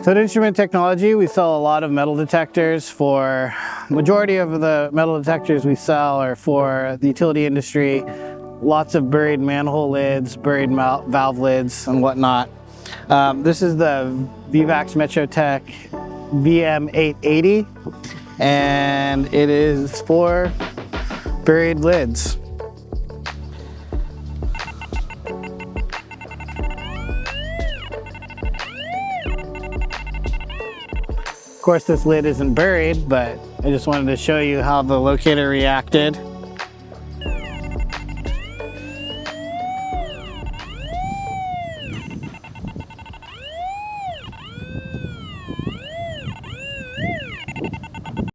So at Instrument Technology, we sell a lot of metal detectors. For majority of the metal detectors we sell are for the utility industry. Lots of buried manhole lids, buried valve lids, and whatnot. This is the Vivax Metrotech Vm-880, and it is for buried lids. Of course, this lid isn't buried, but I just wanted to show you how the locator reacted.